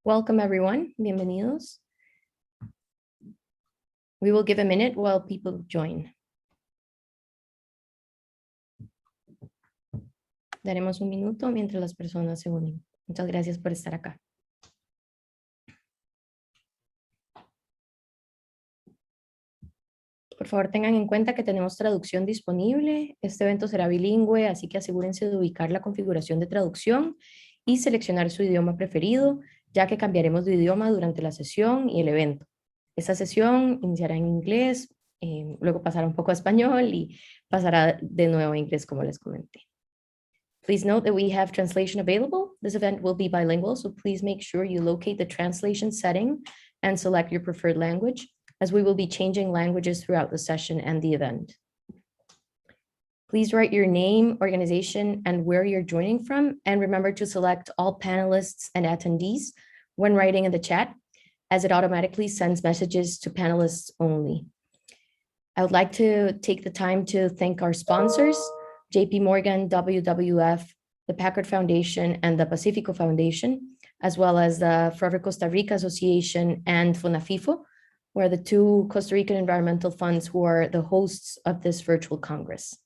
Welcome everyone, bienvenidos. We will give a minute while people join. Daremos un minuto mientras las personas se unen. Muchas gracias por estar acá. Por favor, tengan en cuenta que tenemos traducción disponible. Este evento será bilingüe, así que asegúrense de ubicar la configuración de traducción y seleccionar su idioma preferido, ya que cambiaremos de idioma durante la sesión y el evento. Esta sesión iniciará en inglés, luego pasará un poco a español y pasará de nuevo a inglés, como les comenté. Please note that we have translation available. This event will be bilingual, so please make sure you locate the translation setting and select your preferred language, as we will be changing languages throughout the session and the event. Please write your name, organization, and where you're joining from, and remember to select all panelists and attendees when writing in the chat, as it automatically sends messages to panelists only. I would like to take the time to thank our sponsors, JP Morgan, WWF, the Packard Foundation, and the Pacifico Foundation, as well as the Forever Costa Rica Association and FONAFIFO, who are the two Costa Rican environmental funds who are the hosts of this virtual Congress.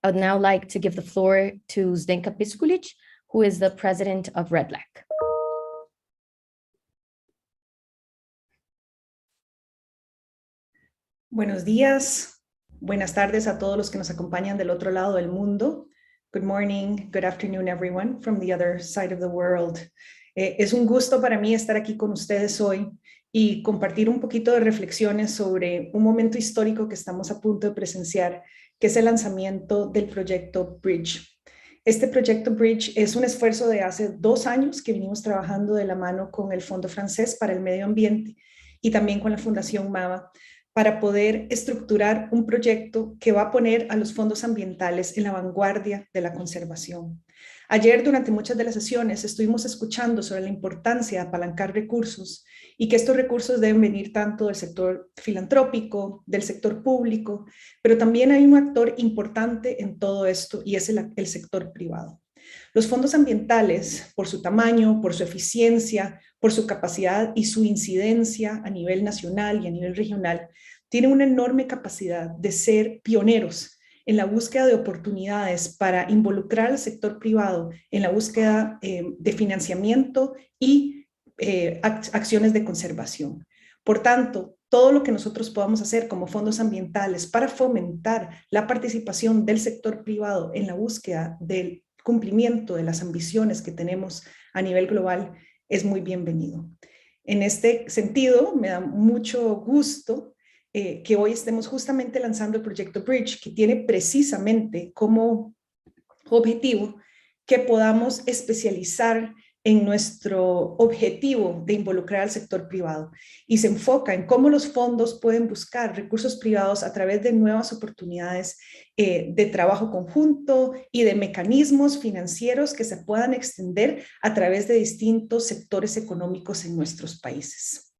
I would now like to give the floor to Zdenka Piskulic, who is the president of RedLAC. Buenos días, buenas tardes a todos los que nos acompañan del otro lado del mundo. Good morning, good afternoon, everyone from the other side of the world. Es un gusto para mí estar aquí con ustedes hoy y compartir un poquito de reflexiones sobre un momento histórico que estamos a punto de presenciar, que es el lanzamiento del proyecto Bridge. Este proyecto Bridge es un esfuerzo de hace 2 años que venimos trabajando de la mano con el Fondo Francés para el Medio Ambiente y también con la Fundación MAVA, para poder estructurar un proyecto que va a poner a los fondos ambientales en la vanguardia de la conservación. Ayer, durante muchas de las sesiones, estuvimos escuchando sobre la importancia de apalancar recursos y que estos recursos deben venir tanto del sector filantrópico, del sector público, pero también hay un actor importante en todo esto y es el sector privado. Los fondos ambientales, por su tamaño, por su eficiencia, por su capacidad y su incidencia a nivel nacional y a nivel regional, tienen una enorme capacidad de ser pioneros en la búsqueda de oportunidades para involucrar al sector privado en la búsqueda de financiamiento y acciones de conservación. Por tanto, todo lo que nosotros podamos hacer como fondos ambientales para fomentar la participación del sector privado en la búsqueda del cumplimiento de las ambiciones que tenemos a nivel global es muy bienvenido. En este sentido, me da mucho gusto que hoy estemos justamente lanzando el proyecto Bridge, que tiene precisamente como objetivo que podamos especializar en nuestro objetivo de involucrar al sector privado y se enfoca en cómo los fondos pueden buscar recursos privados a través de nuevas oportunidades de trabajo conjunto y de mecanismos financieros que se puedan extender a través de distintos sectores económicos en nuestros países.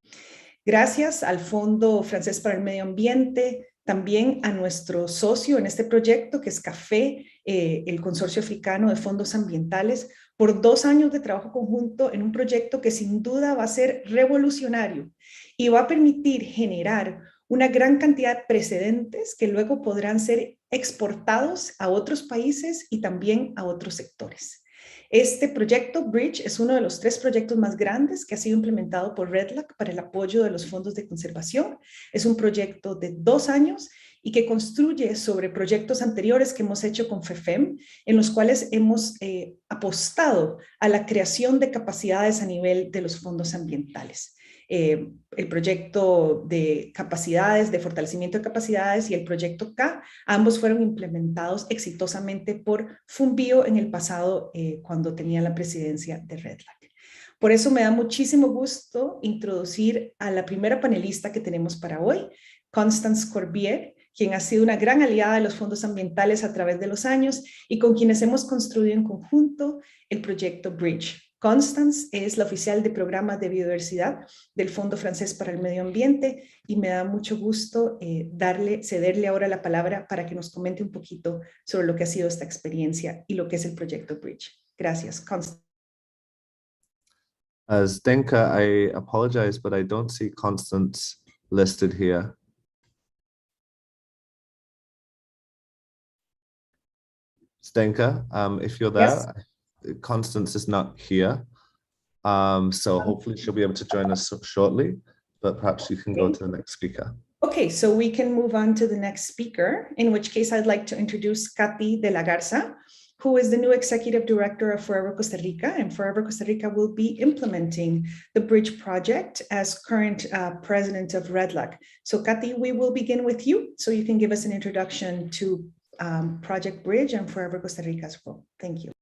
Gracias al Fondo Francés para el Medio Ambiente, también a nuestro socio en este proyecto, que es CAFÉ, el Consorcio Africano de Fondos Ambientales, por 2 años de trabajo conjunto en un proyecto que sin duda va a ser revolucionario y va a permitir generar una gran cantidad de precedentes que luego podrán ser exportados a otros países y también a otros sectores. Este proyecto Bridge es uno de los 3 proyectos más grandes que ha sido implementado por RedLAC para el apoyo de los fondos de conservación. Es un proyecto de 2 años y que construye sobre proyectos anteriores que hemos hecho con FEFEM, en los cuales hemos apostado a la creación de capacidades a nivel de los fondos ambientales. El proyecto de capacidades, de fortalecimiento de capacidades y el proyecto K, ambos fueron implementados exitosamente por FUNBIO en el pasado cuando tenía la presidencia de RedLAC. Por eso me da muchísimo gusto introducir a la primera panelista que tenemos para hoy, Constance Corbière, quien ha sido una gran aliada de los fondos ambientales a través de los años y con quienes hemos construido en conjunto el proyecto Bridge. Constance es la oficial de programas de biodiversidad del Fondo Francés para el Medio Ambiente y me da mucho gusto cederle ahora la palabra para que nos comente un poquito sobre lo que ha sido esta experiencia y lo que es el proyecto Bridge. Gracias, Constance. Zdenka, I apologize, but I don't see Constance listed here. Zdenka, if you're there, yes. Constance is not here. So hopefully she'll be able to join us shortly, but perhaps you can go to the next speaker. Okay, so we can move on to the next speaker, in which case I'd like to introduce Katy de la Garza, who is the new Executive Director of Forever Costa Rica, and Forever Costa Rica will be implementing the Bridge project as current President of RedLAC. So Katy, we will begin with you, so you can give us an introduction to Project Bridge and Forever Costa Rica as well. Thank you.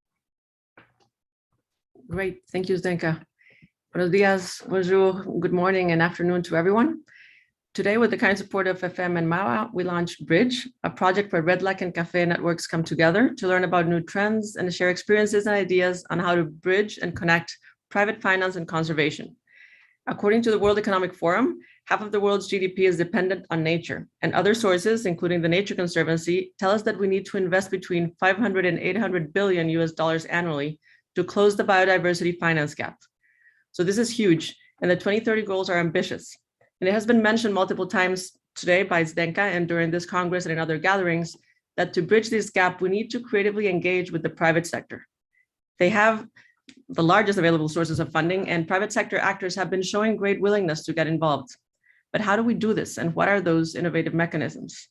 Great, thank you, Zdenka. Buenos dias, bonjour, good morning and afternoon to everyone. Today, with the kind support of FM and MAWA, we launched Bridge, a project where RedLAC and CAFÉ networks come together to learn about new trends and share experiences and ideas on how to bridge and connect private finance and conservation. According to the World Economic Forum, half of the world's GDP is dependent on nature, and other sources, including the Nature Conservancy, tell us that we need to invest between 500 and 800 billion US dollars annually to close the biodiversity finance gap. So this is huge, and the 2030 goals are ambitious. And it has been mentioned multiple times today by Zdenka and during this Congress and in other gatherings that to bridge this gap, we need to creatively engage with the private sector. They have the largest available sources of funding, and private sector actors have been showing great willingness to get involved. But how do we do this, and what are those innovative mechanisms?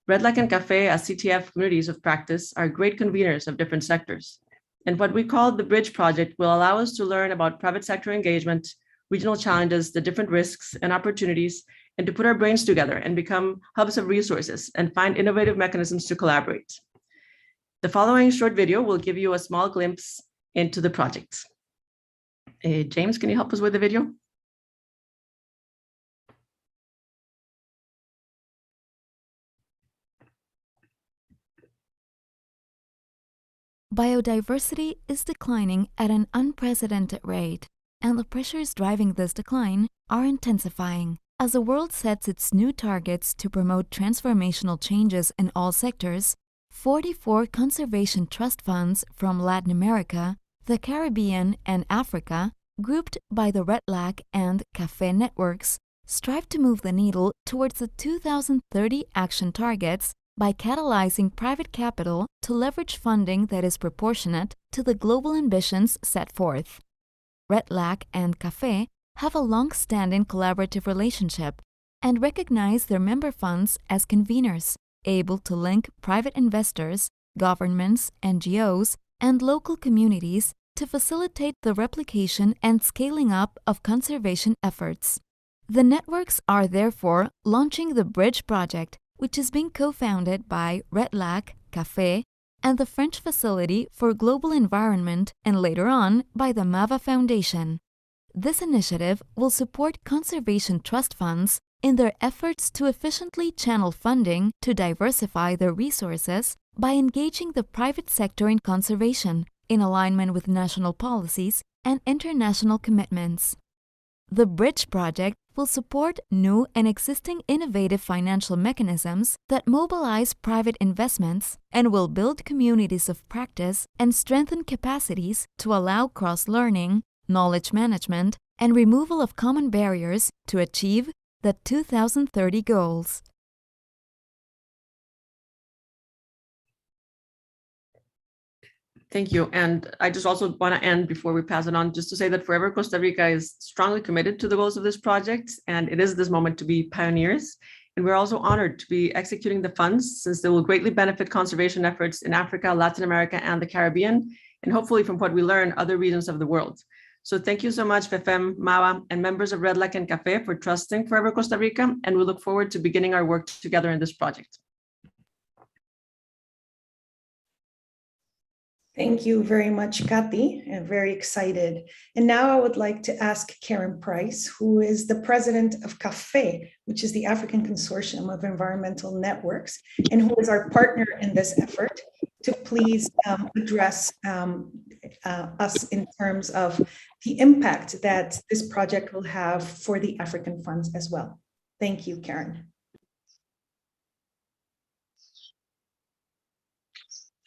RedLAC and CAFÉ, as CTF communities of practice, are great conveners of different sectors. And what we call the Bridge project will allow us to learn about private sector engagement, regional challenges, the different risks and opportunities, and to put our brains together and become hubs of resources and find innovative mechanisms to collaborate. The following short video will give you a small glimpse into the project. James, can you help us with the video? Biodiversity is declining at an unprecedented rate, and the pressures driving this decline are intensifying. As the world sets its new targets to promote transformational changes in all sectors, 44 conservation trust funds from Latin America, the Caribbean, and Africa, grouped by the RedLAC and CAFÉ networks, strive to move the needle towards the 2030 action targets by catalyzing private capital to leverage funding that is proportionate to the global ambitions set forth. RedLAC and CAFÉ have a long-standing collaborative relationship and recognize their member funds as conveners, able to link private investors, governments, NGOs, and local communities to facilitate the replication and scaling up of conservation efforts. The networks are therefore launching the Bridge project, which is being co-founded by RedLAC, CAFÉ, and the French Facility for Global Environment, and later on by the MAVA Foundation. This initiative will support conservation trust funds in their efforts to efficiently channel funding to diversify their resources by engaging the private sector in conservation, in alignment with national policies and international commitments. The Bridge project will support new and existing innovative financial mechanisms that mobilize private investments and will build communities of practice and strengthen capacities to allow cross-learning, knowledge management, and removal of common barriers to achieve the 2030 goals. Thank you. And I just also want to end before we pass it on, just to say that Forever Costa Rica is strongly committed to the goals of this project, and it is this moment to be pioneers. And we're also honored to be executing the funds, since they will greatly benefit conservation efforts in Africa, Latin America, and the Caribbean, and hopefully, from what we learn, other regions of the world. So thank you so much, FFM, MAWA, and members of RedLAC and CAFÉ for trusting Forever Costa Rica, and we look forward to beginning our work together in this project. Thank you very much, Katy. I'm very excited. And now I would like to ask Karen Price, who is the president of CAFÉ, which is the African Consortium of Environmental Networks, and who is our partner in this effort, to please address us in terms of the impact that this project will have for the African funds as well. Thank you, Karen.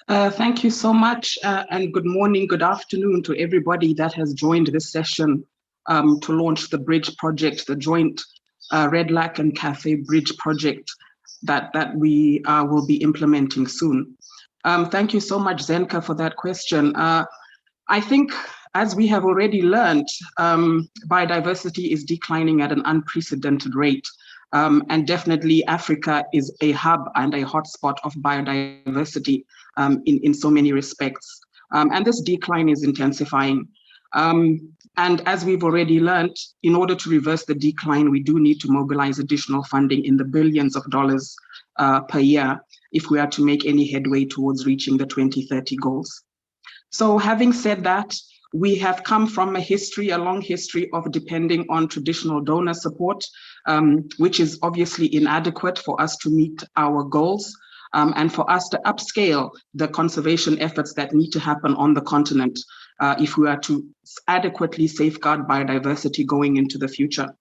Thank you so much, and good morning, good afternoon to everybody that has joined this session to launch the Bridge project, the joint RedLAC and CAFÉ Bridge project that we will be implementing soon. Thank you so much, Zenka, for that question. I think, as we have already learned, biodiversity is declining at an unprecedented rate. And definitely Africa is a hub and a hotspot of biodiversity in so many respects. And this decline is intensifying. And as we've already learned, in order to reverse the decline, we do need to mobilize additional funding in the billions of dollars per year if we are to make any headway towards reaching the 2030 goals. So having said that, we have come from a long history of depending on traditional donor support, which is obviously inadequate for us to meet our goals and for us to upscale the conservation efforts that need to happen on the continent if we are to adequately safeguard biodiversity going into the future.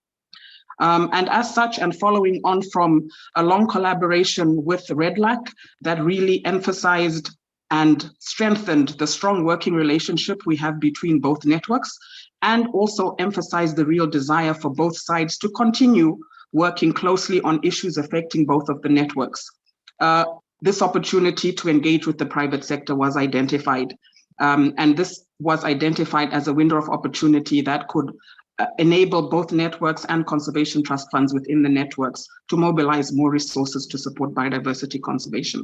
And as such, and following on from a long collaboration with RedLAC that really emphasized and strengthened the strong working relationship we have between both networks, and also emphasized the real desire for both sides to continue working closely on issues affecting both of the networks. This opportunity to engage with the private sector was identified. And this was identified as a window of opportunity that could enable both networks and conservation trust funds within the networks to mobilize more resources to support biodiversity conservation.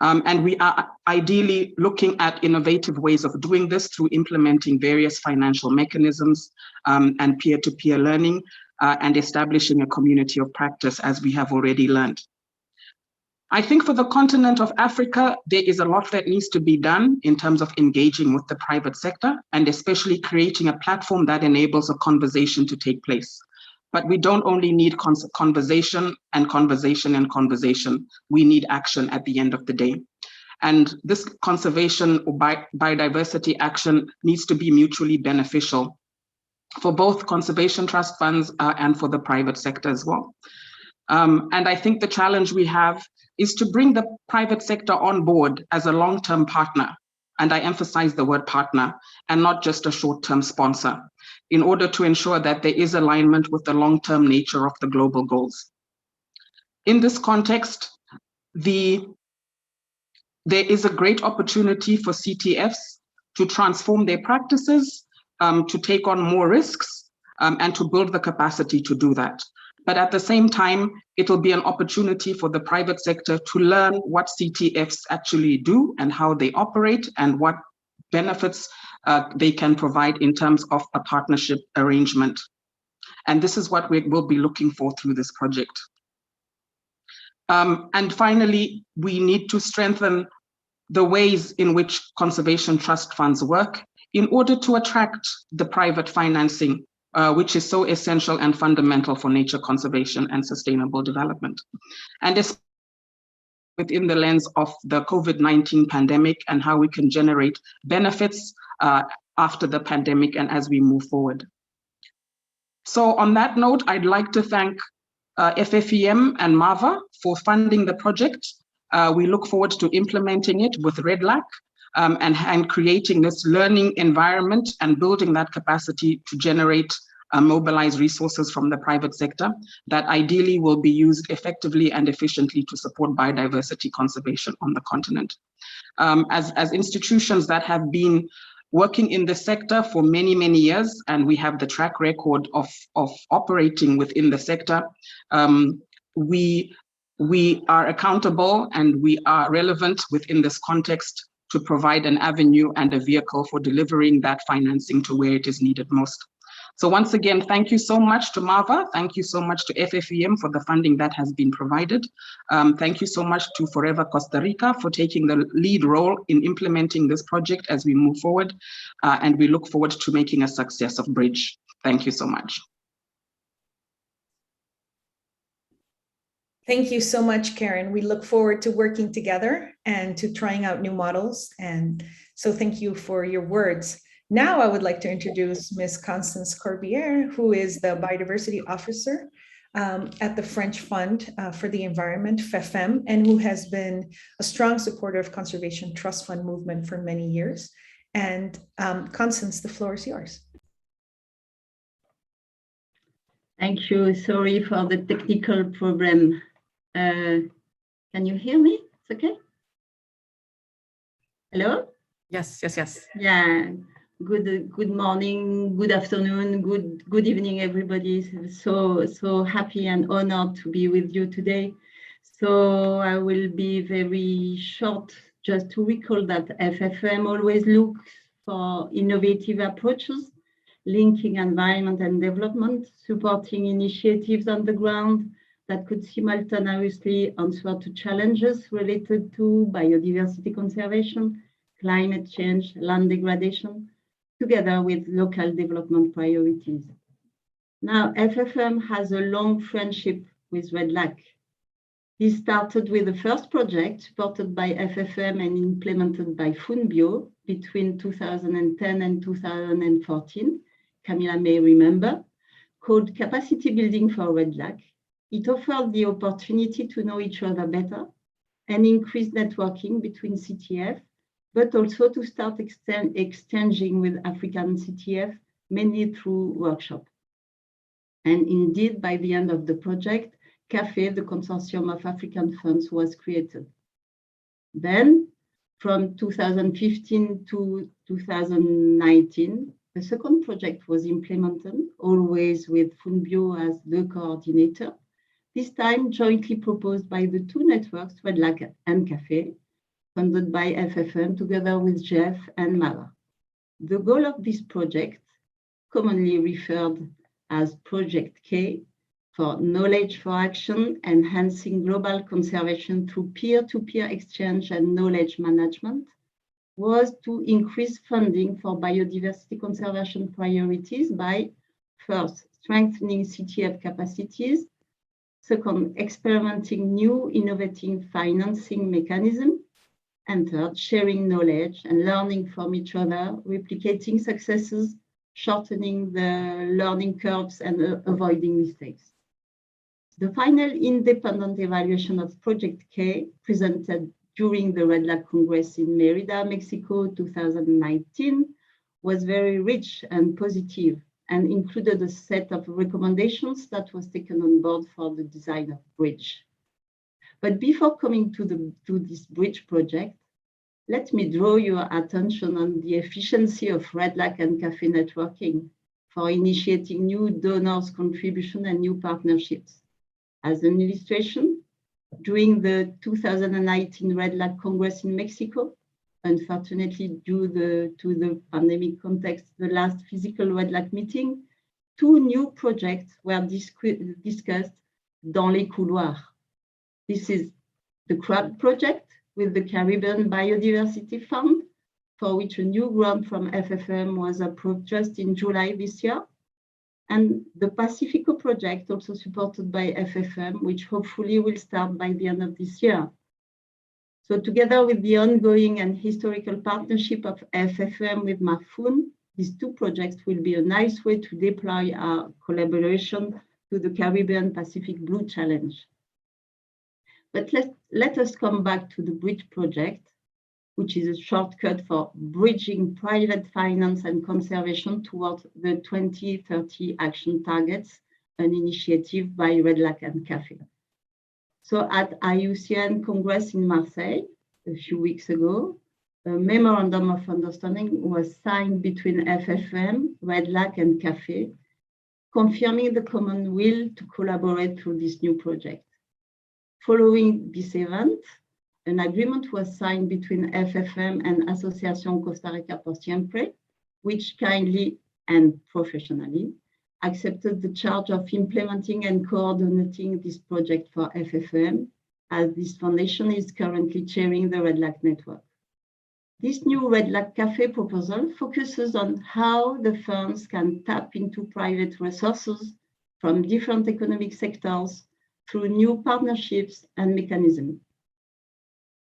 And we are ideally looking at innovative ways of doing this through implementing various financial mechanisms and peer-to-peer learning and establishing a community of practice, as we have already learned. I think for the continent of Africa, there is a lot that needs to be done in terms of engaging with the private sector and especially creating a platform that enables a conversation to take place. But we don't only need conversation and conversation and conversation. We need action at the end of the day. And this conservation or biodiversity action needs to be mutually beneficial for both conservation trust funds and for the private sector as well. And I think the challenge we have is to bring the private sector on board as a long-term partner. And I emphasize the word partner and not just a short-term sponsor, in order to ensure that there is alignment with the long-term nature of the global goals. In this context, there is a great opportunity for CTFs to transform their practices, to take on more risks, and to build the capacity to do that. But at the same time, it will be an opportunity for the private sector to learn what CTFs actually do and how they operate and what benefits they can provide in terms of a partnership arrangement. And this is what we will be looking for through this project. And finally, we need to strengthen the ways in which conservation trust funds work in order to attract the private financing, which is so essential and fundamental for nature conservation and sustainable development. And within the lens of the COVID-19 pandemic and how we can generate benefits after the pandemic and as we move forward. So on that note, I'd like to thank FFEM and MAVA for funding the project. We look forward to implementing it with RedLAC and creating this learning environment and building that capacity to generate mobilize resources from the private sector that ideally will be used effectively and efficiently to support biodiversity conservation on the continent. As institutions that have been working in the sector for many, many years, and we have the track record of operating within the sector, we are accountable and we are relevant within this context to provide an avenue and a vehicle for delivering that financing to where it is needed most. So once again, thank you so much to MAVA. Thank you so much to FFEM for the funding that has been provided. Thank you so much to Forever Costa Rica for taking the lead role in implementing this project as we move forward. And we look forward to making a success of Bridge. Thank you so much. Thank you so much, Karen. We look forward to working together and to trying out new models. And so thank you for your words. Now I would like to introduce Ms. Constance Corbière, who is the Biodiversity Officer at the French Fund for the Environment, FFEM, and who has been a strong supporter of Conservation Trust Fund movement for many years. And Constance, the floor is yours. Thank you. Sorry for the technical problem. Can you hear me? It's okay? Hello? Yes, yes, yes. Yeah. Good morning, good afternoon, good evening, everybody. So happy and honored to be with you today. So I will be very short, just to recall that FFM always looks for innovative approaches, linking environment and development, supporting initiatives on the ground that could simultaneously answer to challenges related to biodiversity conservation, climate change, land degradation, together with local development priorities. Now, FFM has a long friendship with RedLAC. This started with the first project supported by FFM and implemented by Funbio between 2010 and 2014. Camila may remember, called Capacity Building for RedLAC. It offered the opportunity to know each other better and increase networking between CTF, but also to start exchanging with African CTF, mainly through workshops. And indeed, by the end of the project, CAFÉ, the consortium of African funds, was created. Then, from 2015 to 2019, the second project was implemented, always with Funbio as the coordinator, this time jointly proposed by the two networks, RedLAC and CAFÉ, funded by FFM together with Jeff and Mala. The goal of this project, commonly referred as Project K, for Knowledge for Action, enhancing global conservation through peer-to-peer exchange and knowledge management, was to increase funding for biodiversity conservation priorities by, first, strengthening CTF capacities, second, experimenting new innovative financing mechanisms, and third, sharing knowledge and learning from each other, replicating successes, shortening the learning curves, and avoiding mistakes. The final independent evaluation of Project K, presented during the RedLAC Congress in Mérida, Mexico, 2019, was very rich and positive and included a set of recommendations that was taken on board for the design of Bridge. But before coming to this Bridge project, let me draw your attention on the efficiency of RedLAC and CAFÉ networking for initiating new donors' contribution and new partnerships. As an illustration, during the 2019 RedLAC Congress in Mexico, unfortunately due to the pandemic context, the last physical RedLAC meeting, two new projects were discussed dans les couloirs. This is the Crab project with the Caribbean Biodiversity Fund, for which a new grant from FFM was approved just in July this year, and the Pacifico project, also supported by FFM, which hopefully will start by the end of this year. So together with the ongoing and historical partnership of FFM with Mafun, these two projects will be a nice way to deploy our collaboration to the Caribbean Pacific Blue Challenge. But let us come back to the Bridge project, which is a shortcut for bridging private finance and conservation towards the 2030 action targets, an initiative by RedLAC and CAFÉ. So at IUCN Congress in Marseille a few weeks ago, a memorandum of understanding was signed between FFM, RedLAC and CAFÉ, confirming the common will to collaborate through this new project. Following this event, an agreement was signed between FFM and Asociación Costa Rica por Siempre, which kindly and professionally accepted the charge of implementing and coordinating this project for FFM, as this foundation is currently chairing the RedLAC network. This new RedLAC CAFÉ proposal focuses on how the funds can tap into private resources from different economic sectors through new partnerships and mechanisms.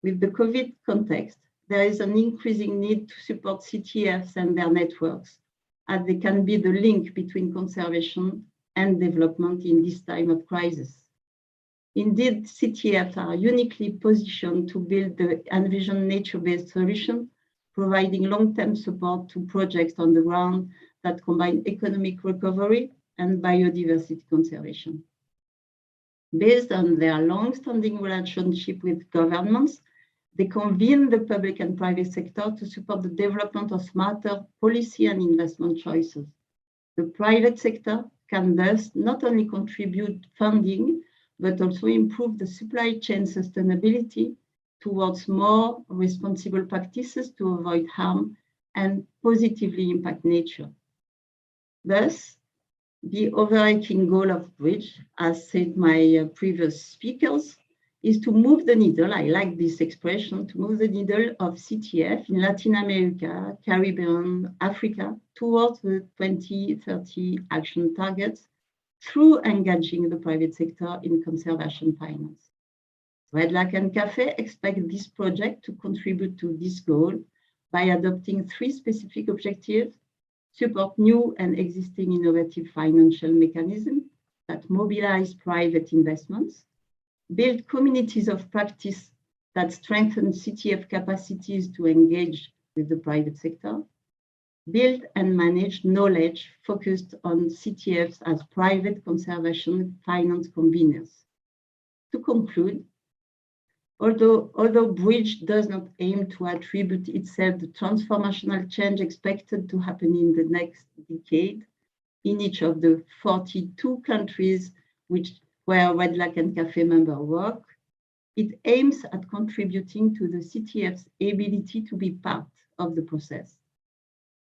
With the COVID context, there is an increasing need to support CTFs and their networks, as they can be the link between conservation and development in this time of crisis. Indeed, CTFs are uniquely positioned to build the envisioned nature-based solution, providing long-term support to projects on the ground that combine economic recovery, and biodiversity conservation. Based on their long-standing relationship with governments, they convene the public and private sector to support the development of smarter policy and investment choices. The private sector can thus not only contribute funding, but also improve the supply chain sustainability towards more responsible practices to avoid harm and positively impact nature. Thus, the overarching goal of Bridge, as said my previous speakers, is to move the needle, I like this expression, to move the needle of CTF in Latin America, Caribbean, Africa, towards the 2030 action targets through engaging the private sector in conservation finance. RedLAC and CAFÉ expect this project to contribute to this goal by adopting 3 specific objectives: support new and existing innovative financial mechanisms that mobilize private investments, build communities of practice that strengthen CTF capacities to engage with the private sector, build and manage knowledge focused on CTFs as private conservation finance conveners. To conclude, although Bridge does not aim to attribute itself the transformational change expected to happen in the next decade in each of the 42 countries where RedLAC and CAFÉ members work, it aims at contributing to the CTF's ability to be part of the process.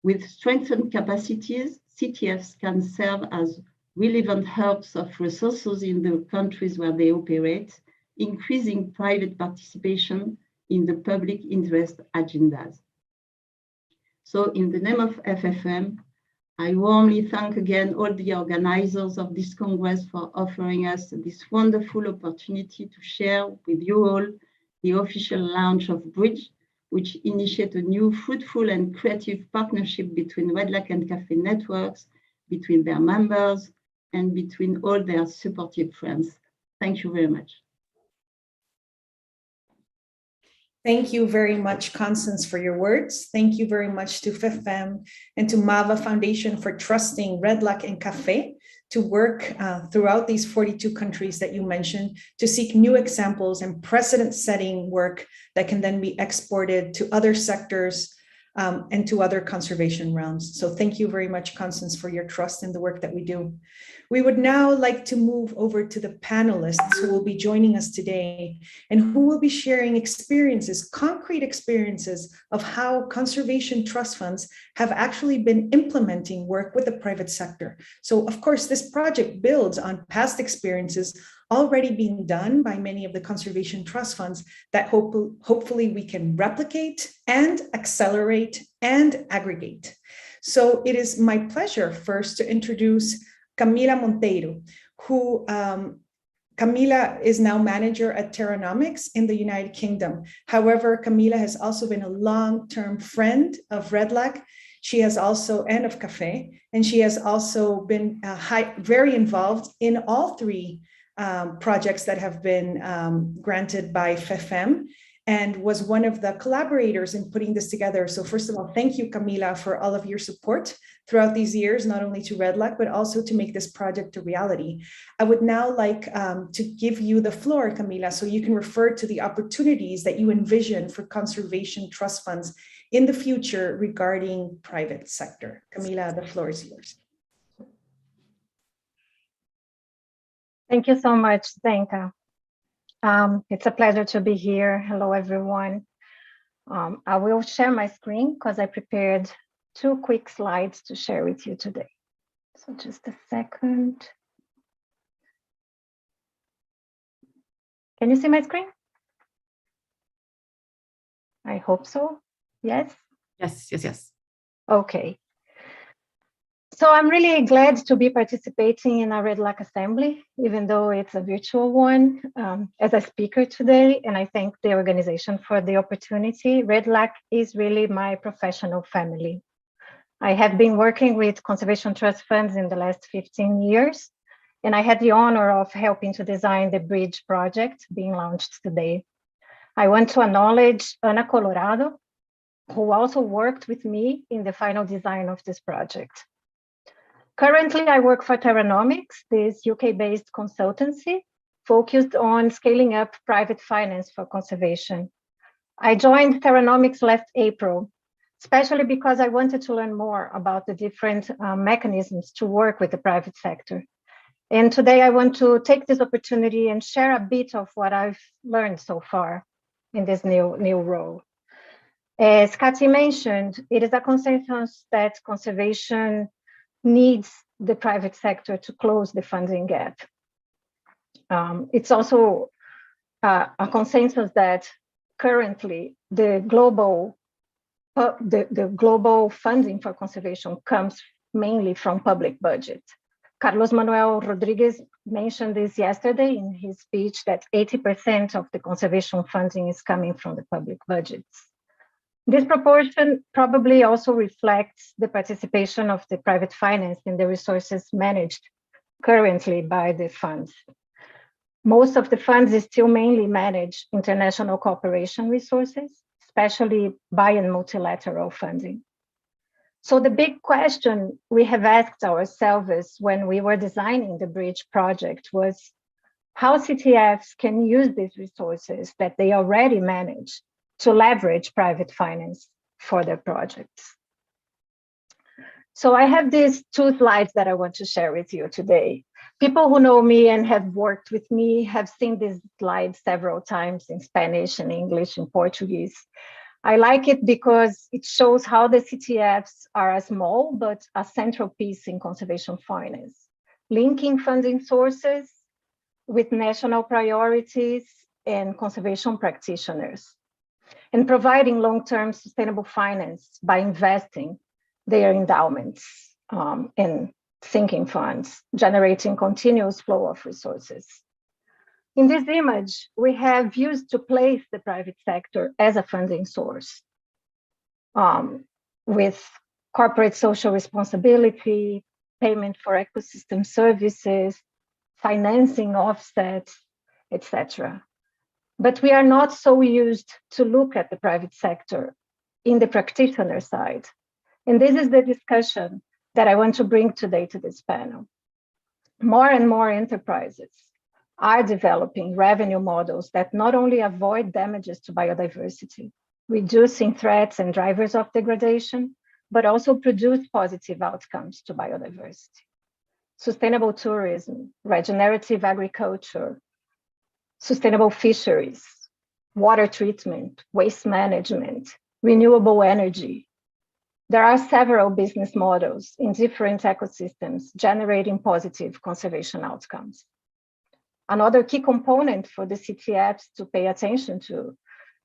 With strengthened capacities, CTFs can serve as relevant hubs of resources in the countries where they operate, increasing private participation in the public interest agendas. So in the name of FFM, I warmly thank again all the organizers of this Congress for offering us this wonderful opportunity to share with you all the official launch of Bridge, which initiates a new fruitful and creative partnership between RedLAC and CAFÉ networks, between their members, and between all their supportive friends. Thank you very much. Thank you very much, Constance, for your words. Thank you very much to FFM and to MAVA Foundation for trusting RedLAC and CAFÉ to work throughout these 42 countries that you mentioned to seek new examples and precedent-setting work that can then be exported to other sectors and to other conservation realms. So thank you very much, Constance, for your trust in the work that we do. We would now like to move over to the panelists who will be joining us today and who will be sharing experiences, concrete experiences of how conservation trust funds have actually been implementing work with the private sector. So of course, this project builds on past experiences already being done by many of the conservation trust funds that hopefully we can replicate and accelerate and aggregate. So it is my pleasure first to introduce Camila Montero, who Camila is now manager at Terranomics in the United Kingdom. However, Camila has also been a long-term friend of RedLAC. She has also, and of CAFÉ, and she has also been very involved in all 3 projects that have been granted by FFM, and was one of the collaborators in putting this together. So first of all, thank you, Camila, for all of your support throughout these years, not only to RedLAC, but also to make this project a reality. I would now like to give you the floor, Camila, so you can refer to the opportunities that you envision for conservation trust funds in the future regarding private sector. Camila, the floor is yours. Thank you so much, Zdenka. It's a pleasure to be here. Hello, everyone. I will share my screen because I prepared 2 quick slides to share with you today. So just a second. Can you see my screen? I hope so. Yes? Yes, yes, yes. Okay. So I'm really glad to be participating in our RedLAC Assembly, even though it's a virtual one, as a speaker today, and I thank the organization for the opportunity. RedLAC is really my professional family. I have been working with conservation trust funds in the last 15 years, and I had the honor of helping to design the Bridge project being launched today. I want to acknowledge Ana Colorado, who also worked with me in the final design of this project. Currently, I work for Terranomics, this UK-based consultancy focused on scaling up private finance for conservation. I joined Terranomics last April, especially because I wanted to learn more about the different mechanisms to work with the private sector. And today I want to take this opportunity and share a bit of what I've learned so far in this new role. As Kati mentioned, it is a consensus that conservation needs the private sector to close the funding gap. It's also a consensus that currently the global funding for conservation comes mainly from public budget. Carlos Manuel Rodriguez mentioned this yesterday in his speech that 80% of the conservation funding is coming from the public budgets. This proportion probably also reflects the participation of the private finance in the resources managed currently by the funds. Most of the funds still mainly manage international cooperation resources, especially bi and multilateral funding. So the big question we have asked ourselves when we were designing the bridge project was how CTFs can use these resources that they already manage to leverage private finance for their projects. So I have these 2 slides that I want to share with you today. People who know me and have worked with me have seen this slide several times in Spanish and English and Portuguese. I like it because it shows how the CTFs are a small but a central piece in conservation finance, linking funding sources with national priorities and conservation practitioners, and providing long-term sustainable finance by investing their endowments and sinking funds, generating continuous flow of resources. In this image, we have used to place the private sector as a funding source with corporate social responsibility, payment for ecosystem services, financing offsets, etc. But we are not so used to look at the private sector in the practitioner side. And this is the discussion that I want to bring today to this panel. More and more enterprises are developing revenue models that not only avoid damages to biodiversity, reducing threats and drivers of degradation, but also produce positive outcomes to biodiversity. Sustainable tourism, regenerative agriculture, sustainable fisheries, water treatment, waste management, renewable energy. There are several business models in different ecosystems generating positive conservation outcomes. Another key component for the CTFs to pay attention to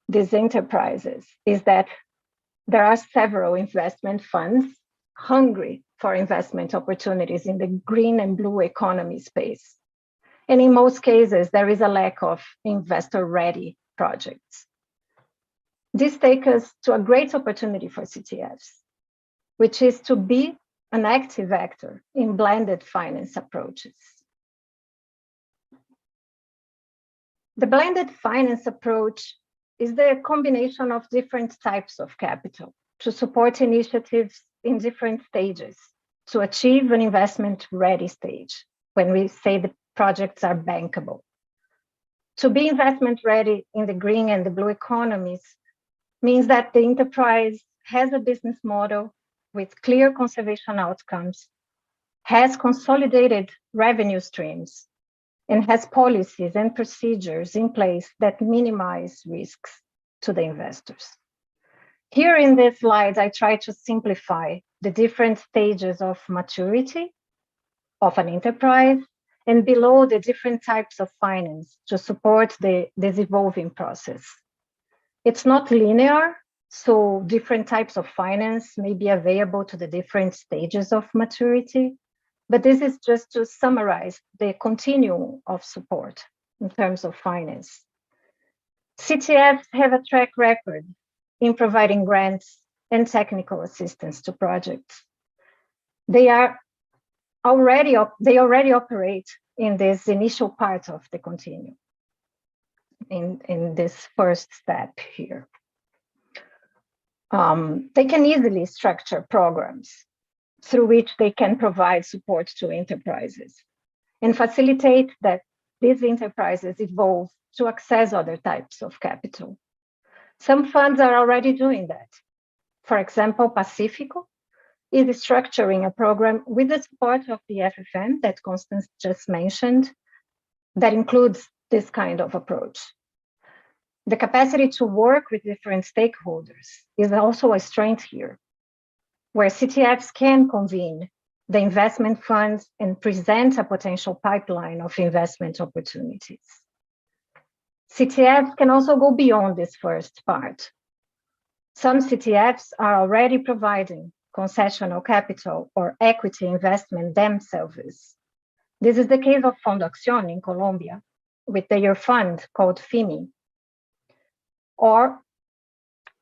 these enterprises is that there are several investment funds hungry for investment opportunities in the green and blue economy space. And in most cases, there is a lack of investor-ready projects. This takes us to a great opportunity for CTFs, which is to be an active actor in blended finance approaches. The blended finance approach is the combination of different types of capital to support initiatives in different stages to achieve an investment-ready stage when we say the projects are bankable. To be investment-ready in the green and the blue economies means that the enterprise has a business model with clear conservation outcomes, has consolidated revenue streams, and has policies and procedures in place that minimize risks to the investors. Here in this slide, I try to simplify the different stages of maturity of an enterprise and below the different types of finance to support this evolving process. It's not linear, so different types of finance may be available to the different stages of maturity, but this is just to summarize the continuum of support in terms of finance. CTFs have a track record in providing grants and technical assistance to projects. They already operate in this initial part of the continuum, in this first step here. They can easily structure programs through which they can provide support to enterprises and facilitate that these enterprises evolve to access other types of capital. Some funds are already doing that. For example, Pacifico is structuring a program with the support of the FFM that Constance just mentioned that includes this kind of approach. The capacity to work with different stakeholders is also a strength here, where CTFs can convene the investment funds and present a potential pipeline of investment opportunities. CTFs can also go beyond this first part. Some CTFs are already providing concessional capital or equity investment themselves. This is the case of Fondo Acción in Colombia, with their fund called FIMI. Or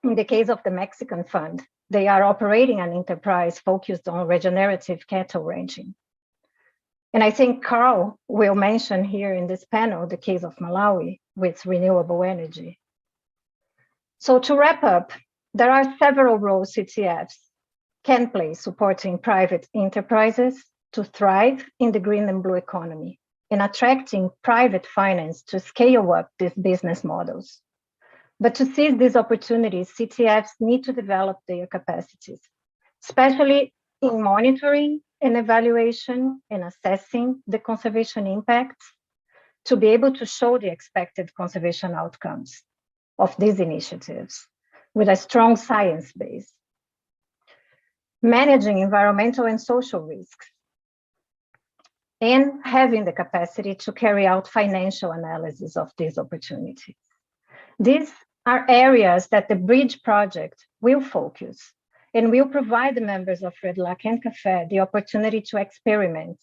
in the case of the Mexican fund, they are operating an enterprise focused on regenerative cattle ranching. And I think Carl will mention here in this panel the case of Malawi with renewable energy. So to wrap up, there are several roles CTFs can play supporting private enterprises to thrive in the green and blue economy and attracting private finance to scale up these business models. But to seize these opportunities, CTFs need to develop their capacities, especially in monitoring and evaluation and assessing the conservation impacts to be able to show the expected conservation outcomes of these initiatives with a strong science base. Managing environmental and social risks, and having the capacity to carry out financial analysis of these opportunities. These are areas that the Bridge project will focus and will provide the members of RedLAC and CAFÉ the opportunity to experiment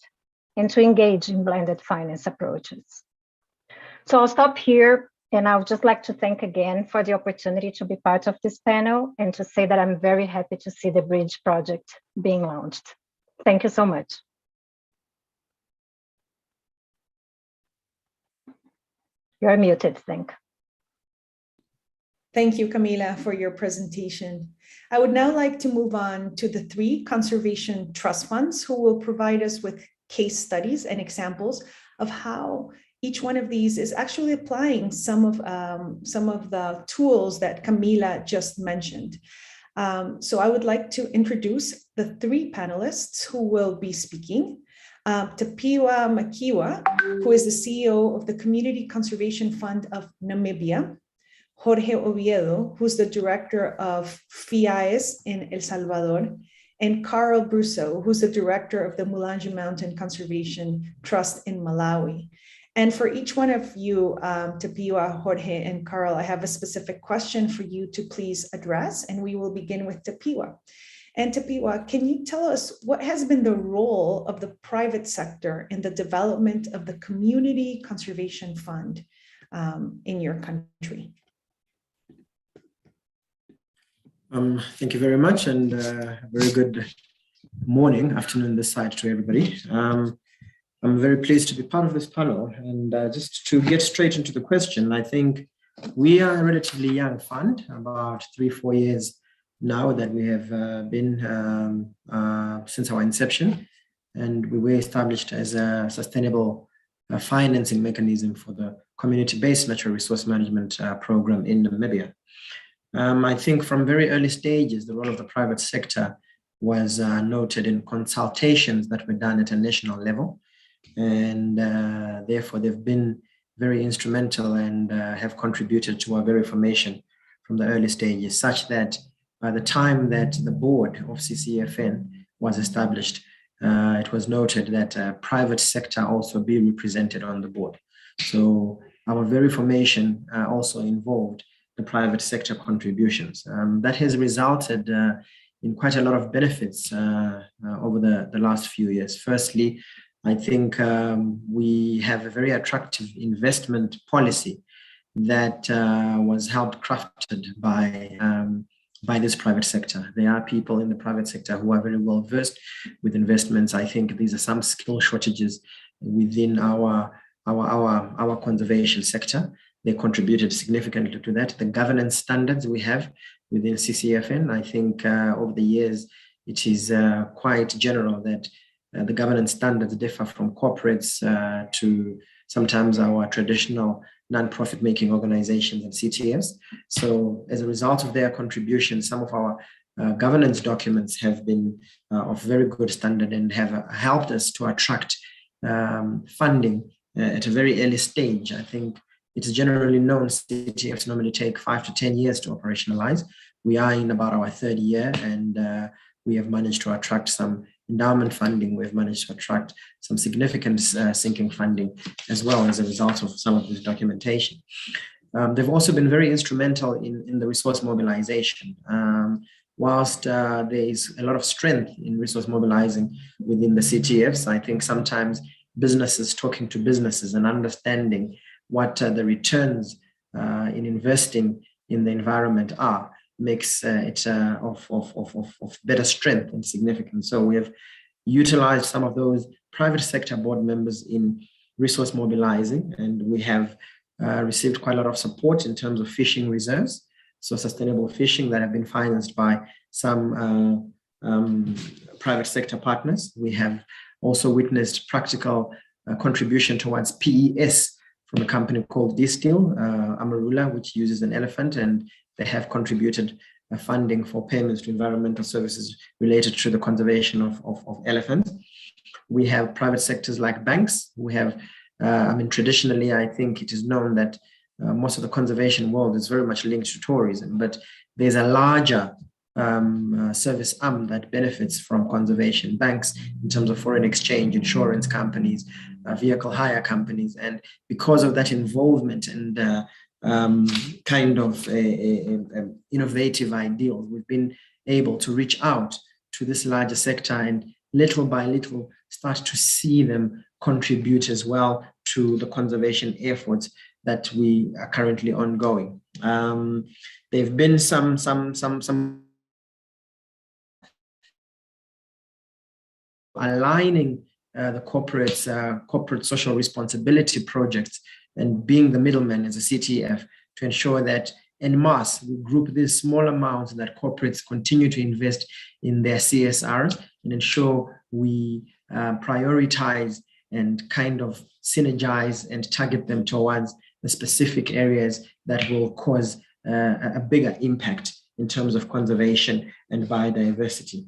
and to engage in blended finance approaches. So I'll stop here, and I would just like to thank again for the opportunity to be part of this panel and to say that I'm very happy to see the Bridge project being launched. Thank you so much. You're muted, Zenka. Thank you, Camila, for your presentation. I would now like to move on to the 3 conservation trust funds who will provide us with case studies and examples of how each one of these is actually applying some of the tools that Camila just mentioned. So I would like to introduce the 3 panelists who will be speaking. Tapiwa Makiwa, who is the CEO of the Community Conservation Fund of Namibia. Jorge Oviedo, who's the director of FIAES in El Salvador, and Carl Brusso, who's the director of the Mulanje Mountain Conservation Trust in Malawi. And for each one of you, Tapiwa, Jorge, and Carl, I have a specific question for you to please address, and we will begin with Tapiwa. And Tapiwa, can you tell us what has been the role of the private sector in the development of the Community Conservation Fund in your country? Thank you very much, and very good morning, afternoon this side to everybody. I'm very pleased to be part of this panel, and just to get straight into the question, I think we are a relatively young fund, about 3-4 years now that we have been since our inception, and we were established as a sustainable financing mechanism for the community-based natural resource management program in Namibia. I think from very early stages, the role of the private sector was noted in consultations that were done at a national level. And therefore, they've been very instrumental and have contributed to our very formation from the early stages, such that by the time that the board of CCFN was established, it was noted that private sector also be represented on the board. So our very formation also involved the private sector contributions. That has resulted in quite a lot of benefits over the last few years. Firstly, I think we have a very attractive investment policy that was helped crafted by this private sector. There are people in the private sector who are very well versed with investments. I think these are some skill shortages within our conservation sector. They contributed significantly to that. The governance standards we have within CCFN, I think over the years, it is quite general that the governance standards differ from corporates to sometimes our traditional non-profit making organizations and CTFs. So as a result of their contribution, some of our governance documents have been of very good standard and have helped us to attract funding at a very early stage. I think it is generally known CTFs normally take 5 to 10 years to operationalize. We are in about our third year, and we have managed to attract some endowment funding. We've managed to attract some significant sinking funding as well as a result of some of this documentation. They've also been very instrumental in the resource mobilization. Whilst there is a lot of strength in resource mobilizing within the CTFs, I think sometimes businesses talking to businesses and understanding what the returns in investing in the environment are makes it of better strength and significance. So we have utilized some of those private sector board members in resource mobilizing, and we have received quite a lot of support in terms of fishing reserves, so sustainable fishing that have been financed by some private sector partners. We have also witnessed practical contribution towards PES from a company called Distil, Amarula, which uses an elephant, and they have contributed funding for payments to environmental services related to the conservation of elephants. We have private sectors like banks. We have, traditionally, I think it is known that most of the conservation world is very much linked to tourism, but there's a larger service arm that benefits from conservation. Banks in terms of foreign exchange, insurance companies, vehicle hire companies. And because of that involvement and kind of innovative ideals, we've been able to reach out to this larger sector and little by little start to see them contribute as well to the conservation efforts that we are currently ongoing. There've been some aligning the corporate social responsibility projects and being the middleman as a CTF to ensure that en masse we group these small amounts that corporates continue to invest in their CSRs and ensure we prioritize and kind of synergize and target them towards the specific areas that will cause a bigger impact in terms of conservation and biodiversity.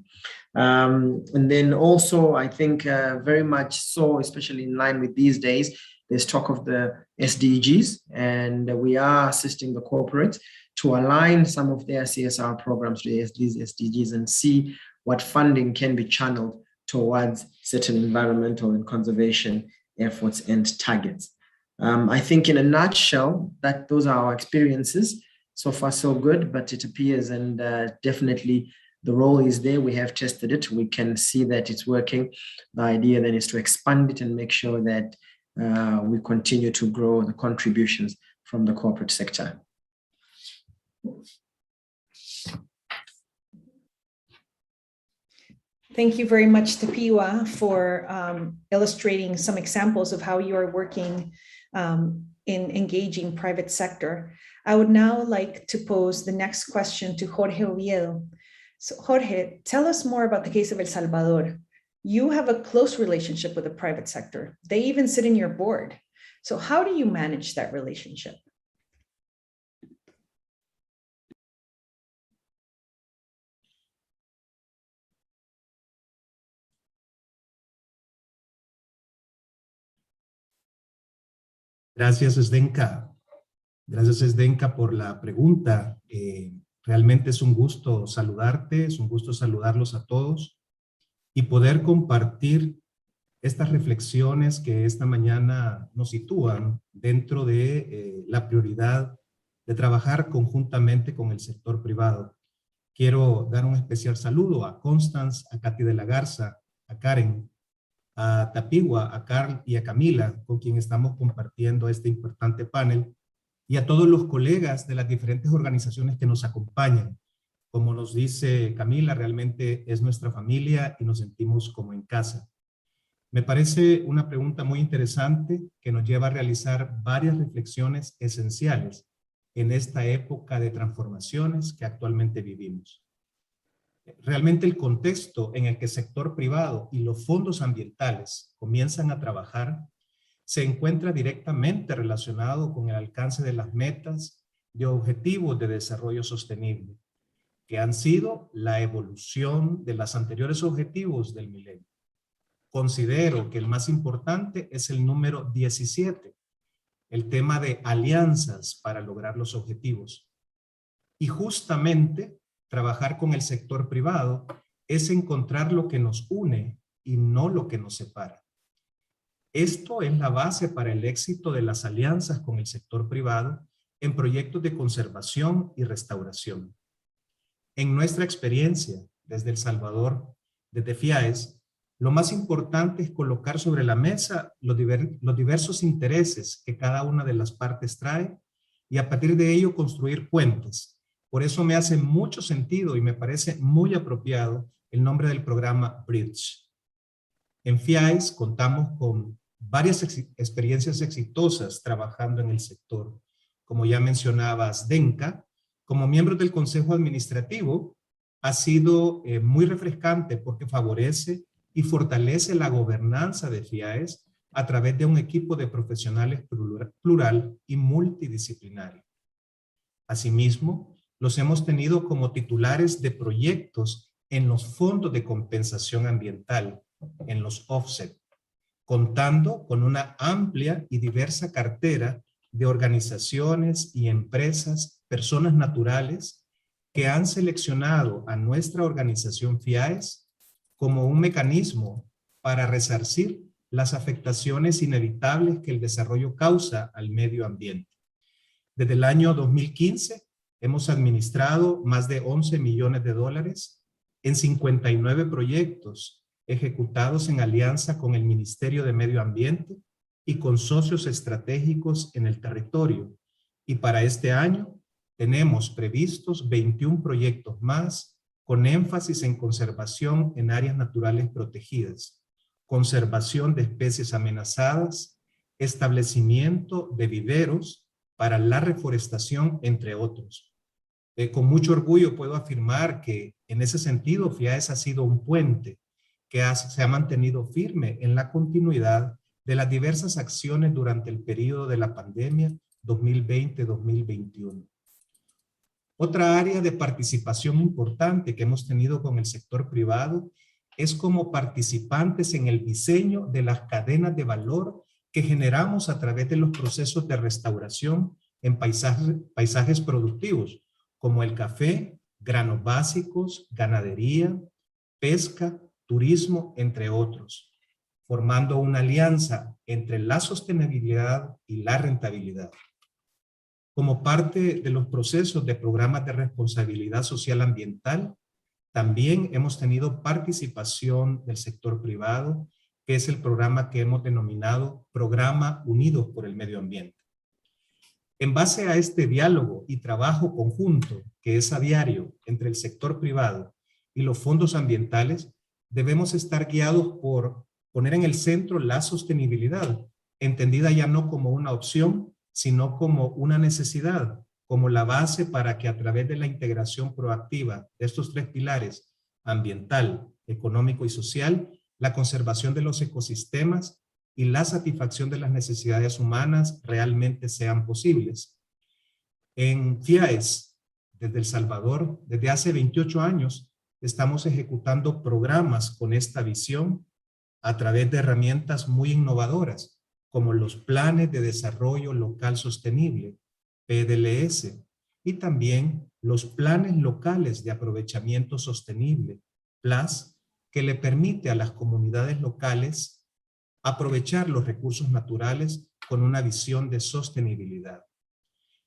And then also, I think very much so, especially in line with these days, there's talk of the SDGs, and we are assisting the corporates to align some of their CSR programs to these SDGs and see what funding can be channeled towards certain environmental and conservation efforts and targets. I think in a nutshell, that those are our experiences. So far, so good, but it appears, and definitely the role is there. We have tested it. We can see that it's working. The idea then is to expand it and make sure that we continue to grow the contributions from the corporate sector. Thank you very much, Tapiwa, for illustrating some examples of how you are working in engaging private sector. I would now like to pose the next question to Jorge Oviedo. So Jorge, tell us more about the case of El Salvador. You have a close relationship with the private sector. They even sit in your board. So how do you manage that relationship? Gracias, Zdenka. Gracias, Zdenka, por la pregunta. Realmente es un gusto saludarte, es un gusto saludarlos a todos y poder compartir estas reflexiones que esta mañana nos sitúan dentro de la prioridad de trabajar conjuntamente con el sector privado. Quiero dar un especial saludo a Constance, a Katy de la Garza, a Karen, a Tapiwa, a Carl y a Camila, con quien estamos compartiendo este importante panel, y a todos los colegas de las diferentes organizaciones que nos acompañan. Como nos dice Camila, realmente es nuestra familia y nos sentimos como en casa. Me parece una pregunta muy interesante que nos lleva a realizar varias reflexiones esenciales en esta época de transformaciones que actualmente vivimos. Realmente el contexto en el que el sector privado y los fondos ambientales comienzan a trabajar se encuentra directamente relacionado con el alcance de las metas de objetivos de desarrollo sostenible, que han sido la evolución de los anteriores objetivos del milenio. Considero que el más importante es el número 17, el tema de alianzas para lograr los objetivos. Y justamente trabajar con el sector privado es encontrar lo que nos une y no lo que nos separa. Esto es la base para el éxito de las alianzas con el sector privado en proyectos de conservación y restauración. En nuestra experiencia desde El Salvador, desde FIAES, lo más importante es colocar sobre la mesa los diversos intereses que cada una de las partes trae y a partir de ello construir puentes. Por eso me hace mucho sentido y me parece muy apropiado el nombre del programa Bridge. En FIAES contamos con varias experiencias exitosas trabajando en el sector. Como ya mencionabas, Denka, como miembro del Consejo Administrativo, ha sido muy refrescante porque favorece y fortalece la gobernanza de FIAES a través de un equipo de profesionales plural y multidisciplinario. Asimismo, los hemos tenido como titulares de proyectos en los fondos de compensación ambiental, en los offset, contando con una amplia y diversa cartera de organizaciones y empresas, personas naturales, que han seleccionado a nuestra organización FIAES como un mecanismo para resarcir las afectaciones inevitables que el desarrollo causa al medio ambiente. Desde el año 2015 hemos administrado más de 11 millones de dólares en 59 proyectos ejecutados en alianza con el Ministerio de Medio Ambiente y con socios estratégicos en el territorio. Y para este año tenemos previstos 21 proyectos más con énfasis en conservación en áreas naturales protegidas, conservación de especies amenazadas, establecimiento de viveros para la reforestación, entre otros. Con mucho orgullo puedo afirmar que en ese sentido FIAES ha sido un puente que se ha mantenido firme en la continuidad de las diversas acciones durante el periodo de la pandemia 2020-2021. Otra área de participación importante que hemos tenido con el sector privado es como participantes en el diseño de las cadenas de valor que generamos a través de los procesos de restauración en paisajes productivos, como el café, granos básicos, ganadería, pesca, turismo, entre otros, formando una alianza entre la sostenibilidad y la rentabilidad. Como parte de los procesos de programas de responsabilidad social ambiental, también hemos tenido participación del sector privado, que es el programa que hemos denominado Programa Unidos por el Medio Ambiente. En base a este diálogo y trabajo conjunto que es a diario entre el sector privado y los fondos ambientales, debemos estar guiados por poner en el centro la sostenibilidad, entendida ya no como una opción, sino como una necesidad, como la base para que a través de la integración proactiva de estos tres pilares, ambiental, económico y social, la conservación de los ecosistemas y la satisfacción de las necesidades humanas realmente sean posibles. En FIAES, desde El Salvador, desde hace 28 años, estamos ejecutando programas con esta visión a través de herramientas muy innovadoras, como los planes de desarrollo local sostenible, PDLS, y también los planes locales de aprovechamiento sostenible, PLAS, que le permite a las comunidades locales aprovechar los recursos naturales con una visión de sostenibilidad.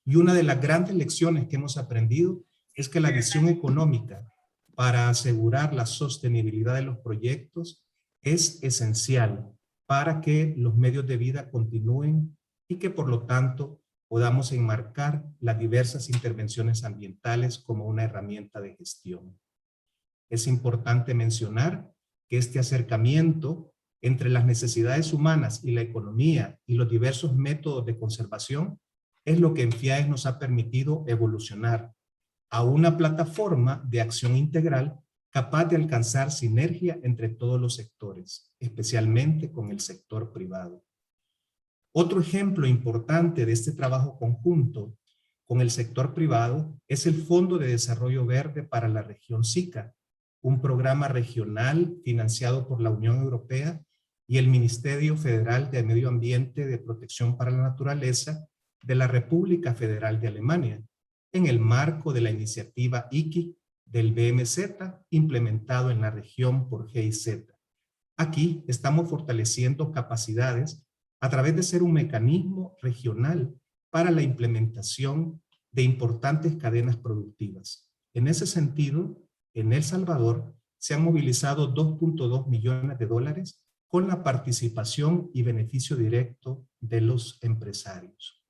Y una de las grandes lecciones que hemos aprendido es que la visión económica para asegurar la sostenibilidad de los proyectos es esencial para que los medios de vida continúen y que por lo tanto podamos enmarcar las diversas intervenciones ambientales como una herramienta de gestión. Es importante mencionar que este acercamiento entre las necesidades humanas y la economía y los diversos métodos de conservación es lo que en FIAES nos ha permitido evolucionar a una plataforma de acción integral capaz de alcanzar sinergia entre todos los sectores, especialmente con el sector privado. Otro ejemplo importante de este trabajo conjunto con el sector privado es el Fondo de Desarrollo Verde para la región SICA, un programa regional financiado por la Unión Europea y el Ministerio Federal de Medio Ambiente de Protección para la Naturaleza de la República Federal de Alemania, en el marco de la iniciativa IKI del BMZ implementado en la región por GIZ. Aquí estamos fortaleciendo capacidades a través de ser un mecanismo regional para la implementación de importantes cadenas productivas. En ese sentido, en El Salvador se han movilizado 2.2 millones de dólares con la participación y beneficio directo de los empresarios.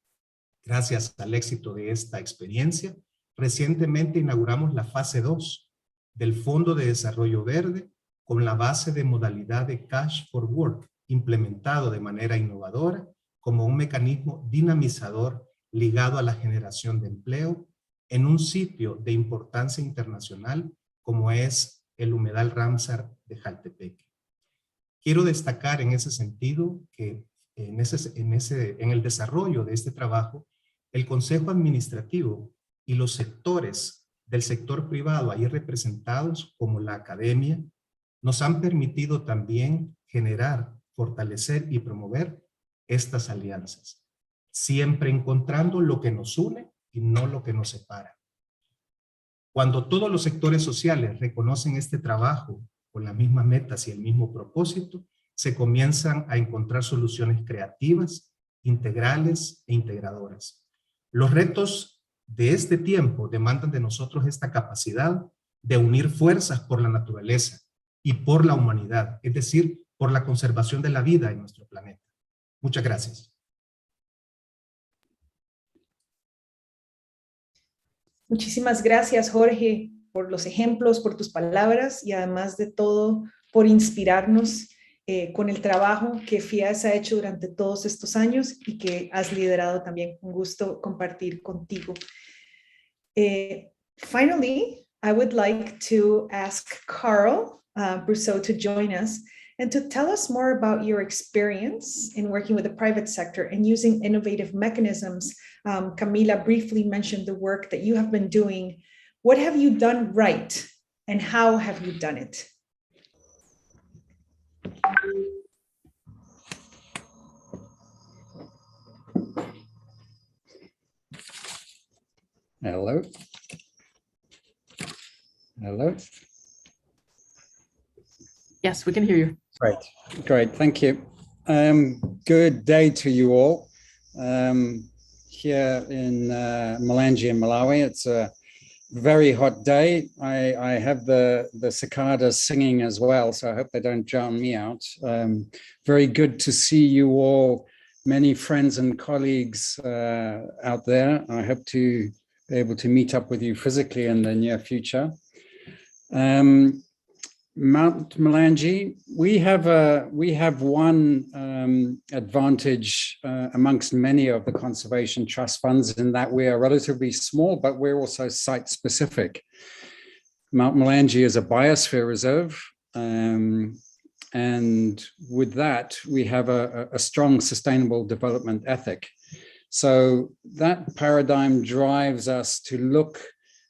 Gracias al éxito de esta experiencia, recientemente inauguramos la fase 2 del Fondo de Desarrollo Verde con la base de modalidad de Cash for Work, implementado de manera innovadora como un mecanismo dinamizador ligado a la generación de empleo en un sitio de importancia internacional como es el humedal Ramsar de Jaltepeque. Quiero destacar en ese sentido que en el desarrollo de este trabajo, el Consejo Administrativo y los sectores del sector privado ahí representados, como la academia, nos han permitido también generar, fortalecer y promover estas alianzas, siempre encontrando lo que nos une y no lo que nos separa. Cuando todos los sectores sociales reconocen este trabajo con las mismas metas y el mismo propósito, se comienzan a encontrar soluciones creativas, integrales e integradoras. Los retos de este tiempo demandan de nosotros esta capacidad de unir fuerzas por la naturaleza y por la humanidad, es decir, por la conservación de la vida en nuestro planeta. Muchas gracias. Muchísimas gracias, Jorge, por los ejemplos, por tus palabras y además de todo, por inspirarnos con el trabajo que FIAS ha hecho durante todos estos años y que has liderado también. Un gusto compartir contigo. Finally, I would like to ask Carl Brousseau to join us and to tell us more about your experience in working with the private sector and using innovative mechanisms. Camila briefly mentioned the work that you have been doing. What have you done right and how have you done it? Hello. Hello. Yes, we can hear you. Great, thank you. Good day to you all. Here in Mulanje in Malawi, it's a very hot day. I have the cicadas singing as well, so I hope they don't drown me out. Very good to see you all, many friends and colleagues out there. I hope to be able to meet up with you physically in the near future. Mount Mulanje, we have one advantage amongst many of the conservation trust funds in that we are relatively small, but we're also site specific. Mount Mulanje is a biosphere reserve, and with that we have a strong sustainable development ethic. So that paradigm drives us to look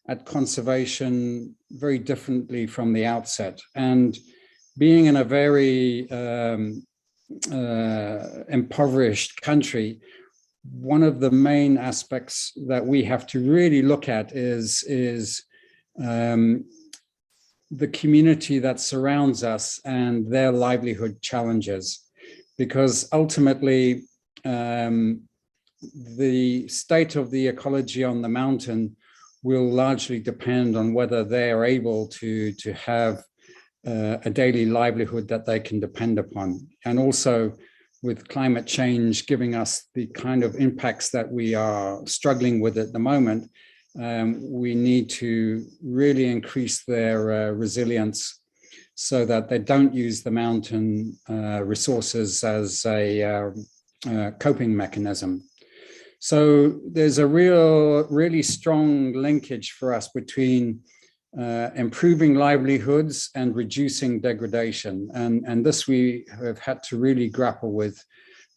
at conservation very differently from the outset. And being in a very impoverished country, one of the main aspects that we have to really look at is the community that surrounds us and their livelihood challenges. Because ultimately, the state of the ecology on the mountain will largely depend on whether they are able to have a daily livelihood that they can depend upon. And also with climate change giving us the kind of impacts that we are struggling with at the moment, we need to really increase their resilience so that they don't use the mountain resources as a coping mechanism. So there's a really strong linkage for us between improving livelihoods and reducing degradation. And this we have had to really grapple with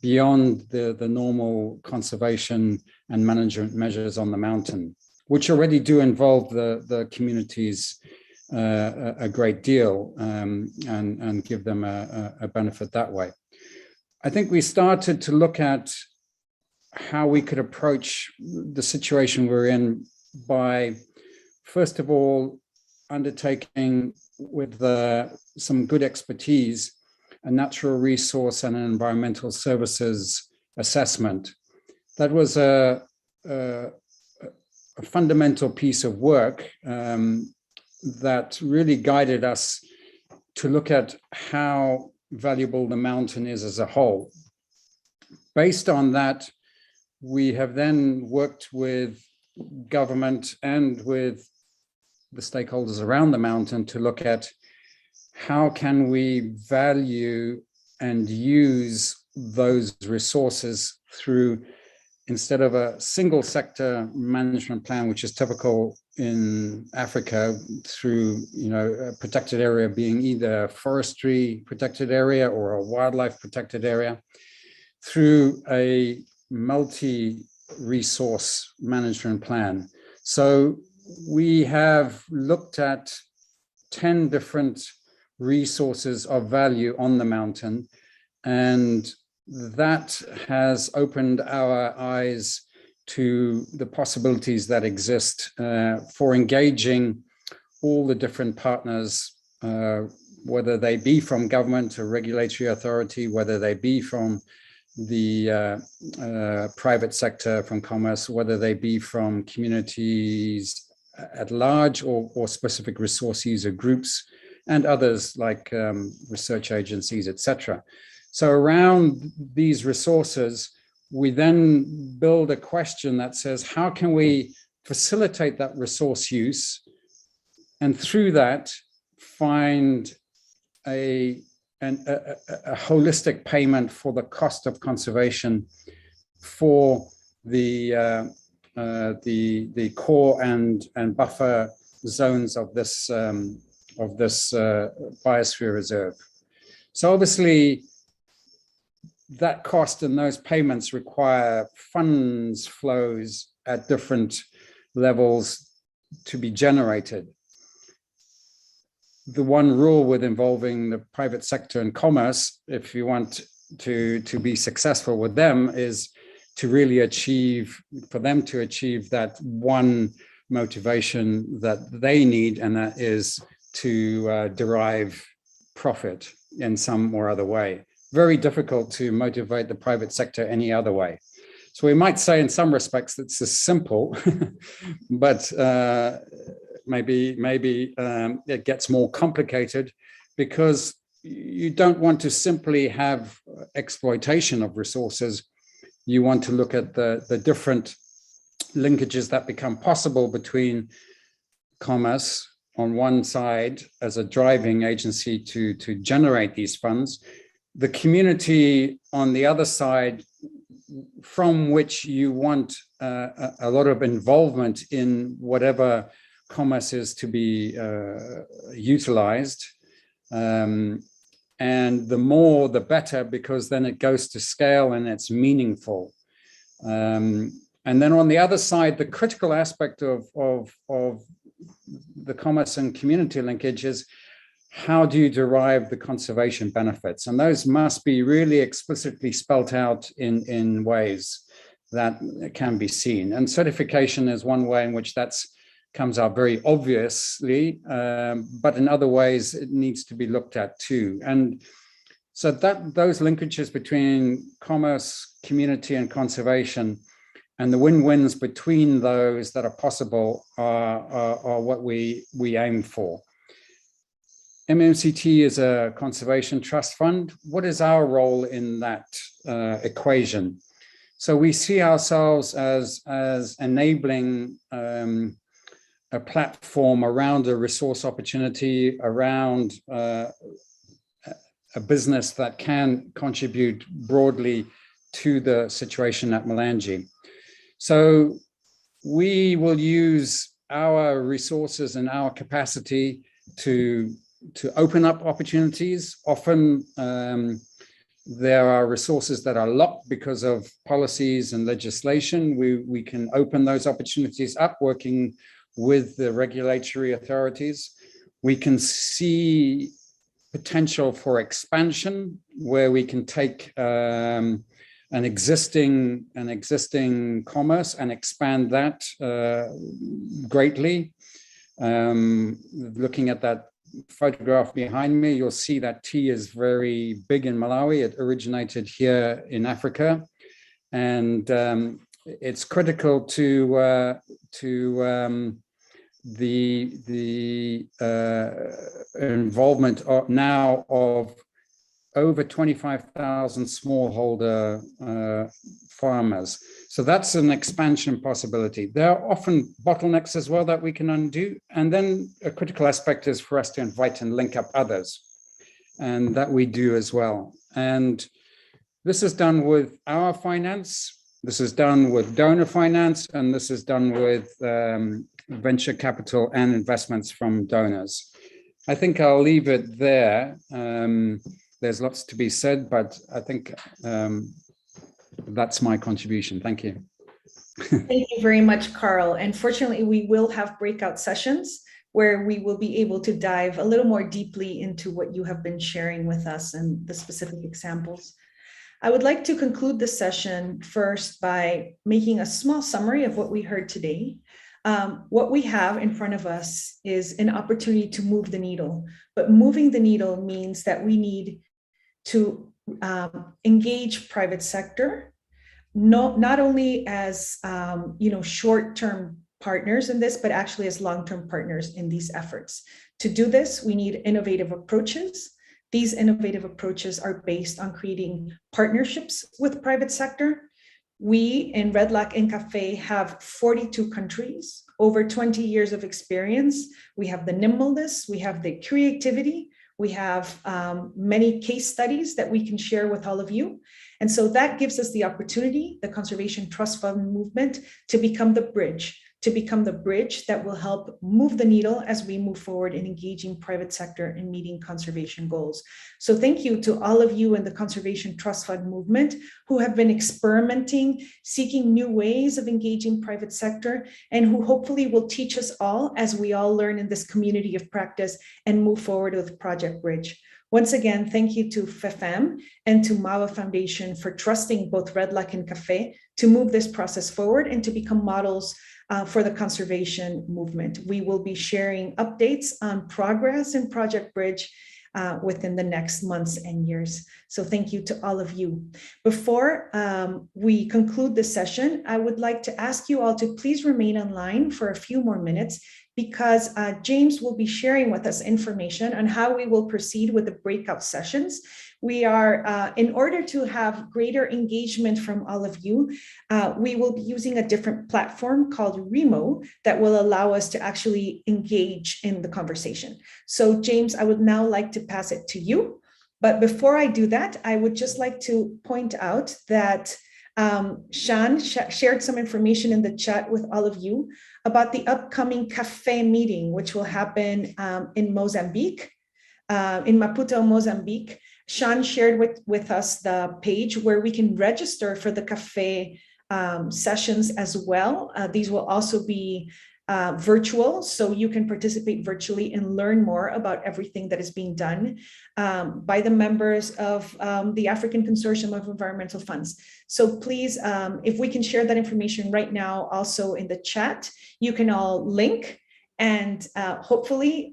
beyond the normal conservation and management measures on the mountain, which already do involve the communities a great deal and give them a benefit that way. I think we started to look at how we could approach the situation we're in by, first of all, undertaking with some good expertise a natural resource and an environmental services assessment. That was a fundamental piece of work that really guided us to look at how valuable the mountain is as a whole. Based on that, we have then worked with government and with the stakeholders around the mountain to look at how can we value and use those resources through, instead of a single sector management plan, which is typical in Africa, through a protected area being either a forestry protected area or a wildlife protected area, through a multi-resource management plan. So we have looked at 10 different resources of value on the mountain, and that has opened our eyes to the possibilities that exist for engaging all the different partners, whether they be from government or regulatory authority, whether they be from the private sector, from commerce, whether they be from communities at large or specific resource user groups and others like research agencies, etc. So around these resources, we then build a question that says, how can we facilitate that resource use, and through that find a holistic payment for the cost of conservation for the core and buffer zones of this biosphere reserve. So obviously, that cost and those payments require funds flows at different levels to be generated. The one rule with involving the private sector and commerce, if you want to be successful with them, is to really for them to achieve that one motivation that they need, and that is to derive profit in some or other way. Very difficult to motivate the private sector any other way. So we might say in some respects it's as simple, but maybe it gets more complicated, because you don't want to simply have exploitation of resources. You want to look at the different linkages that become possible between commerce on one side as a driving agency to generate these funds, the community on the other side, from which you want a lot of involvement in whatever commerce is to be utilized. And the more, the better, because then it goes to scale and it's meaningful. And then on the other side, the critical aspect of the commerce and community linkage is, how do you derive the conservation benefits? And those must be really explicitly spelt out in ways that can be seen. And certification is one way in which that comes out very obviously, but in other ways it needs to be looked at too. And so those linkages between commerce, community, and conservation, and the win-wins between those that are possible are what we aim for. MMCT is a conservation trust fund. What is our role in that equation? So we see ourselves as enabling a platform around a resource opportunity, around a business that can contribute broadly to the situation at Mulanje. So we will use our resources and our capacity to open up opportunities. Often there are resources that are locked because of policies and legislation. We can open those opportunities up working with the regulatory authorities. We can see potential for expansion where we can take an existing commerce and expand that greatly. Looking at that photograph behind me, you'll see that tea is very big in Malawi. It originated here in Africa, and it's critical to the involvement now of over 25,000 smallholder farmers. So that's an expansion possibility. There are often bottlenecks as well that we can undo. And then a critical aspect is for us to invite and link up others. And that we do as well. And this is done with our finance. This is done with donor finance. And this is done with venture capital and investments from donors. I think I'll leave it there. There's lots to be said, but I think that's my contribution. Thank you. Thank you very much, Carl. And fortunately, we will have breakout sessions where we will be able to dive a little more deeply into what you have been sharing with us and the specific examples. I would like to conclude the session first by making a small summary of what we heard today. What we have in front of us is an opportunity to move the needle, but moving the needle means that we need to engage private sector, not only as short-term partners in this, but actually as long-term partners in these efforts. To do this, we need innovative approaches. These innovative approaches are based on creating partnerships with private sector. We in RedLAC and CAFÉ have 42 countries, over 20 years of experience. We have the nimbleness, we have the creativity, we have many case studies that we can share with all of you. And so that gives us the opportunity, the Conservation Trust Fund movement, to become the bridge that will help move the needle as we move forward in engaging private sector in meeting conservation goals. So thank you to all of you in the Conservation Trust Fund movement who have been experimenting, seeking new ways of engaging private sector, and who hopefully will teach us all as we all learn in this community of practice and move forward with Project Bridge. Once again, thank you to FEFEM and to MAWA Foundation for trusting both RedLAC and CAFÉ to move this process forward and to become models for the conservation movement. We will be sharing updates on progress in Project Bridge within the next months and years. So thank you to all of you. Before we conclude this session, I would like to ask you all to please remain online for a few more minutes, because James will be sharing with us information on how we will proceed with the breakout sessions. We are, in order to have greater engagement from all of you, we will be using a different platform called Remo that will allow us to actually engage in the conversation. So James, I would now like to pass it to you. But before I do that, I would just like to point out that Sean shared some information in the chat with all of you about the upcoming CAFÉ meeting, which will happen in Mozambique, in Maputo, Mozambique. Sean shared with us the page where we can register for the CAFÉ sessions as well. These will also be virtual, so you can participate virtually and learn more about everything that is being done by the members of the African Consortium of Environmental Funds. So please, if we can share that information right now also in the chat, you can all link and hopefully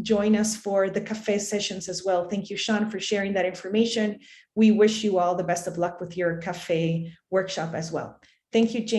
join us for the CAFÉ sessions as well. Thank you, Sean, for sharing that information. We wish you all the best of luck with your CAFÉ workshop as well. Thank you, James.